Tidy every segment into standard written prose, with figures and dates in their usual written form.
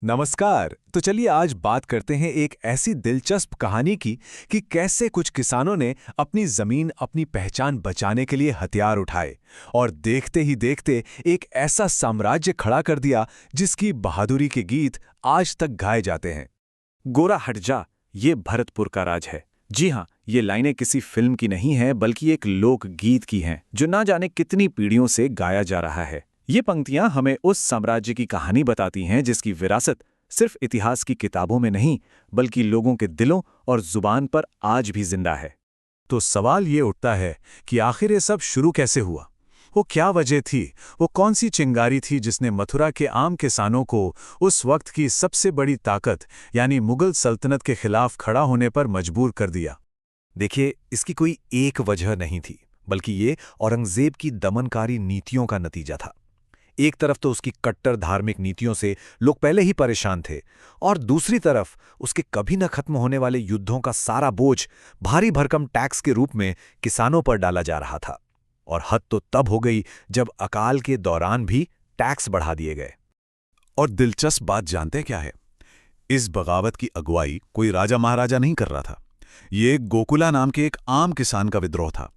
नमस्कार। तो चलिए आज बात करते हैं एक ऐसी दिलचस्प कहानी की कि कैसे कुछ किसानों ने अपनी जमीन, अपनी पहचान बचाने के लिए हथियार उठाए और देखते ही देखते एक ऐसा साम्राज्य खड़ा कर दिया जिसकी बहादुरी के गीत आज तक गाए जाते हैं। गोरा हट जा, ये भरतपुर का राज है। जी हाँ, ये लाइनें किसी फिल्म की नहीं हैं बल्कि एक लोकगीत की हैं जो ना जाने कितनी पीढ़ियों से गाया जा रहा है। ये पंक्तियां हमें उस साम्राज्य की कहानी बताती हैं जिसकी विरासत सिर्फ इतिहास की किताबों में नहीं बल्कि लोगों के दिलों और जुबान पर आज भी जिंदा है। तो सवाल ये उठता है कि आखिर ये सब शुरू कैसे हुआ? वो क्या वजह थी? वो कौन सी चिंगारी थी जिसने मथुरा के आम किसानों को उस वक्त की सबसे बड़ी ताकत यानी मुगल सल्तनत के खिलाफ खड़ा होने पर मजबूर कर दिया? देखिए, इसकी कोई एक वजह नहीं थी, बल्कि ये औरंगजेब की दमनकारी नीतियों का नतीजा था। एक तरफ तो उसकी कट्टर धार्मिक नीतियों से लोग पहले ही परेशान थे, और दूसरी तरफ उसके कभी न खत्म होने वाले युद्धों का सारा बोझ भारी भरकम टैक्स के रूप में किसानों पर डाला जा रहा था। और हद तो तब हो गई जब अकाल के दौरान भी टैक्स बढ़ा दिए गए। और दिलचस्प बात जानते क्या है? इस बगावत की अगुवाई कोई राजा महाराजा नहीं कर रहा था। ये गोकुला नाम के एक आम किसान का विद्रोह था।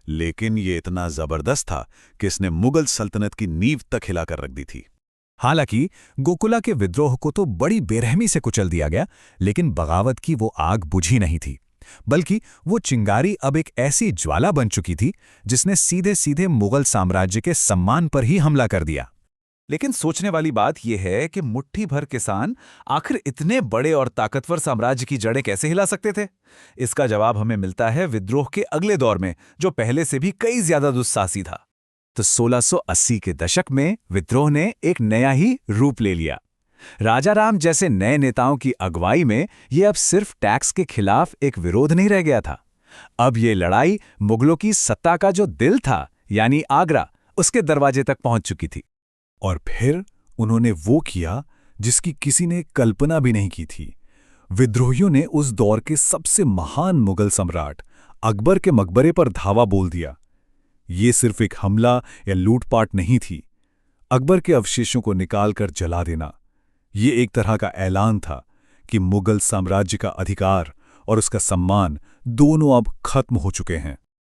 लेकिन ये इतना जबरदस्त था कि इसने मुगल सल्तनत की नींव तक हिलाकर रख दी थी। हालांकि गोकुला के विद्रोह को तो बड़ी बेरहमी से कुचल दिया गया, लेकिन बगावत की वो आग बुझी नहीं थी, बल्कि वो चिंगारी अब एक ऐसी ज्वाला बन चुकी थी जिसने सीधे सीधे मुगल साम्राज्य के सम्मान पर ही हमला कर दिया। लेकिन सोचने वाली बात यह है कि मुट्ठी भर किसान आखिर इतने बड़े और ताकतवर साम्राज्य की जड़ें कैसे हिला सकते थे? इसका जवाब हमें मिलता है विद्रोह के अगले दौर में, जो पहले से भी कई ज्यादा दुस्साहसी था। तो 1680 के दशक में विद्रोह ने एक नया ही रूप ले लिया। राजाराम जैसे नए नेताओं की अगुवाई में ये अब सिर्फ टैक्स के खिलाफ एक विरोध नहीं रह गया था। अब ये लड़ाई मुगलों की सत्ता का जो दिल था, यानी आगरा, उसके दरवाजे तक पहुंच चुकी थी। और फिर उन्होंने वो किया जिसकी किसी ने कल्पना भी नहीं की थी। विद्रोहियों ने उस दौर के सबसे महान मुगल सम्राट अकबर के मकबरे पर धावा बोल दिया। ये सिर्फ एक हमला या लूटपाट नहीं थी। अकबर के अवशेषों को निकालकर जला देना, ये एक तरह का ऐलान था कि मुगल साम्राज्य का अधिकार और उसका सम्मान दोनों अब खत्म हो चुके हैं।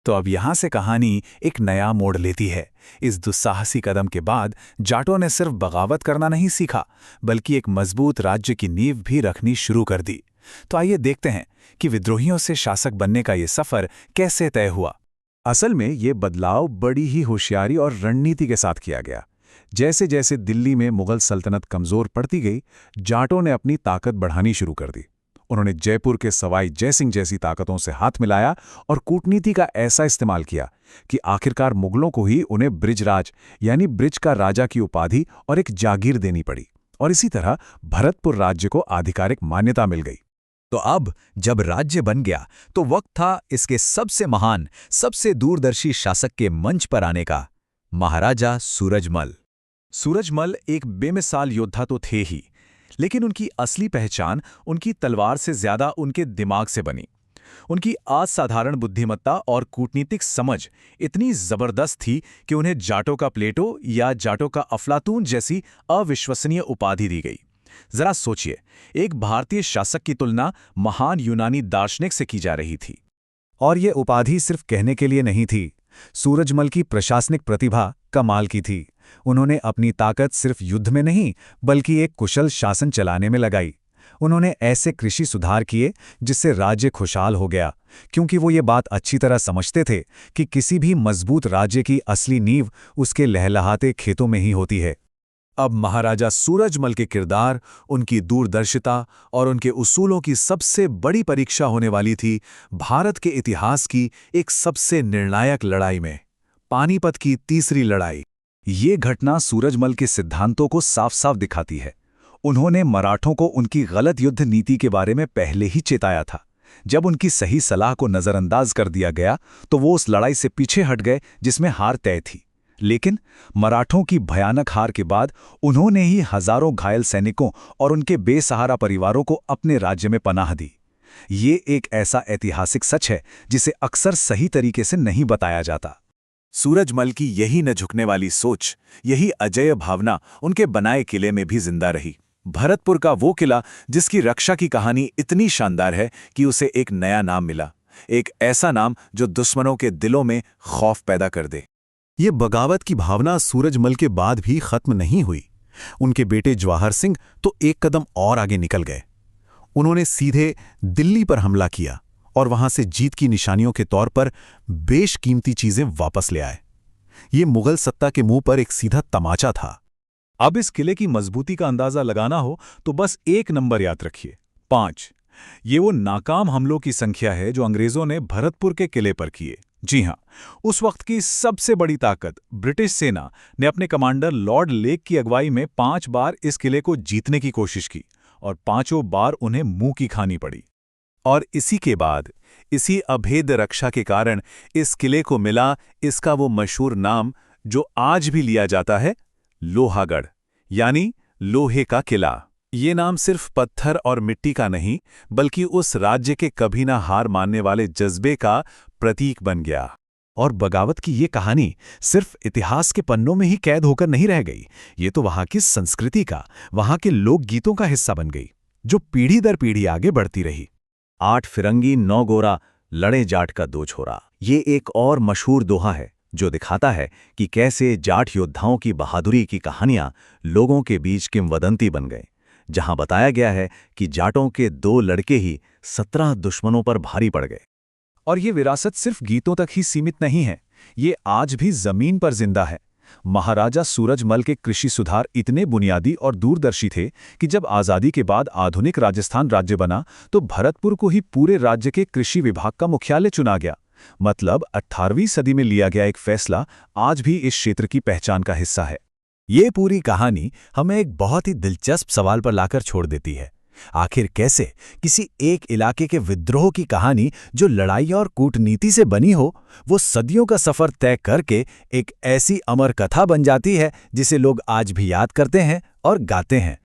तो अब यहां से कहानी एक नया मोड़ लेती है। इस दुस्साहसी कदम के बाद जाटों ने सिर्फ बगावत करना नहीं सीखा, बल्कि एक मजबूत राज्य की नींव भी रखनी शुरू कर दी। तो आइए देखते हैं कि विद्रोहियों से शासक बनने का ये सफर कैसे तय हुआ। असल में ये बदलाव बड़ी ही होशियारी और रणनीति के साथ किया गया। जैसे जैसे दिल्ली में मुगल सल्तनत कमजोर पड़ती गई, जाटों ने अपनी ताकत बढ़ानी शुरू कर दी। उन्होंने जयपुर के सवाई जयसिंह जैसी ताकतों से हाथ मिलाया और कूटनीति का ऐसा इस्तेमाल किया कि आखिरकार मुगलों को ही उन्हें ब्रिजराज यानी ब्रिज का राजा की उपाधि और एक जागीर देनी पड़ी, और इसी तरह भरतपुर राज्य को आधिकारिक मान्यता मिल गई। तो अब जब राज्य बन गया तो वक्त था इसके सबसे महान, सबसे दूरदर्शी शासक के मंच पर आने का, महाराजा सूरजमल। सूरजमल एक बेमिसाल योद्धा तो थे ही, लेकिन उनकी असली पहचान उनकी तलवार से ज्यादा उनके दिमाग से बनी। उनकी असाधारण बुद्धिमत्ता और कूटनीतिक समझ इतनी जबरदस्त थी कि उन्हें जाटों का प्लेटो या जाटों का अफलातून जैसी अविश्वसनीय उपाधि दी गई। जरा सोचिए, एक भारतीय शासक की तुलना महान यूनानी दार्शनिक से की जा रही थी। और ये उपाधि सिर्फ कहने के लिए नहीं थी। सूरजमल की प्रशासनिक प्रतिभा कमाल की थी। उन्होंने अपनी ताकत सिर्फ युद्ध में नहीं बल्कि एक कुशल शासन चलाने में लगाई। उन्होंने ऐसे कृषि सुधार किए जिससे राज्य खुशहाल हो गया, क्योंकि वो ये बात अच्छी तरह समझते थे कि किसी भी मजबूत राज्य की असली नींव उसके लहलहाते खेतों में ही होती है। अब महाराजा सूरजमल के किरदार, उनकी दूरदर्शिता और उनके उसूलों की सबसे बड़ी परीक्षा होने वाली थी भारत के इतिहास की एक सबसे निर्णायक लड़ाई में, पानीपत की तीसरी लड़ाई। ये घटना सूरजमल के सिद्धांतों को साफ साफ दिखाती है। उन्होंने मराठों को उनकी गलत युद्ध नीति के बारे में पहले ही चेताया था। जब उनकी सही सलाह को नजरअंदाज कर दिया गया तो वो उस लड़ाई से पीछे हट गए जिसमें हार तय थी। लेकिन मराठों की भयानक हार के बाद उन्होंने ही हजारों घायल सैनिकों और उनके बेसहारा परिवारों को अपने राज्य में पनाह दी। ये एक ऐसा ऐतिहासिक सच है जिसे अक्सर सही तरीके से नहीं बताया जाता। सूरजमल की यही न झुकने वाली सोच, यही अजेय भावना उनके बनाए किले में भी जिंदा रही। भरतपुर का वो किला जिसकी रक्षा की कहानी इतनी शानदार है कि उसे एक नया नाम मिला, एक ऐसा नाम जो दुश्मनों के दिलों में खौफ पैदा कर दे। ये बगावत की भावना सूरजमल के बाद भी खत्म नहीं हुई। उनके बेटे जवाहर सिंह तो एक कदम और आगे निकल गए। उन्होंने सीधे दिल्ली पर हमला किया और वहां से जीत की निशानियों के तौर पर बेशकीमती चीजें वापस ले आए। ये मुगल सत्ता के मुंह पर एक सीधा तमाचा था। अब इस किले की मजबूती का अंदाजा लगाना हो तो बस एक नंबर याद रखिए, 5। ये वो नाकाम हमलों की संख्या है जो अंग्रेजों ने भरतपुर के किले पर किए। जी हां, उस वक्त की सबसे बड़ी ताकत ब्रिटिश सेना ने अपने कमांडर लॉर्ड लेक की अगुवाई में 5 बार इस किले को जीतने की कोशिश की और 5 बार उन्हें मुंह की खानी पड़ी। और इसी के बाद, इसी अभेद रक्षा के कारण इस किले को मिला इसका वो मशहूर नाम जो आज भी लिया जाता है, लोहागढ़, यानी लोहे का किला। ये नाम सिर्फ पत्थर और मिट्टी का नहीं, बल्कि उस राज्य के कभी ना हार मानने वाले जज्बे का प्रतीक बन गया। और बगावत की ये कहानी सिर्फ इतिहास के पन्नों में ही कैद होकर नहीं रह गई, ये तो वहां की संस्कृति का, वहां के लोकगीतों का हिस्सा बन गई, जो पीढ़ी दर पीढ़ी आगे बढ़ती रही। 8 फिरंगी 9 गोरा, लड़े जाट का 2 छोरा, ये एक और मशहूर दोहा है जो दिखाता है कि कैसे जाट योद्धाओं की बहादुरी की कहानियां लोगों के बीच किंवदंती बन गए, जहां बताया गया है कि जाटों के 2 लड़के ही 17 दुश्मनों पर भारी पड़ गए। और ये विरासत सिर्फ गीतों तक ही सीमित नहीं है, ये आज भी जमीन पर जिंदा है। महाराजा सूरजमल के कृषि सुधार इतने बुनियादी और दूरदर्शी थे कि जब आज़ादी के बाद आधुनिक राजस्थान राज्य बना तो भरतपुर को ही पूरे राज्य के कृषि विभाग का मुख्यालय चुना गया। मतलब 18वीं सदी में लिया गया एक फैसला आज भी इस क्षेत्र की पहचान का हिस्सा है। ये पूरी कहानी हमें एक बहुत ही दिलचस्प सवाल पर लाकर छोड़ देती है। आखिर कैसे किसी एक इलाके के विद्रोह की कहानी जो लड़ाई और कूटनीति से बनी हो, वो सदियों का सफर तय करके एक ऐसी अमर कथा बन जाती है जिसे लोग आज भी याद करते हैं और गाते हैं।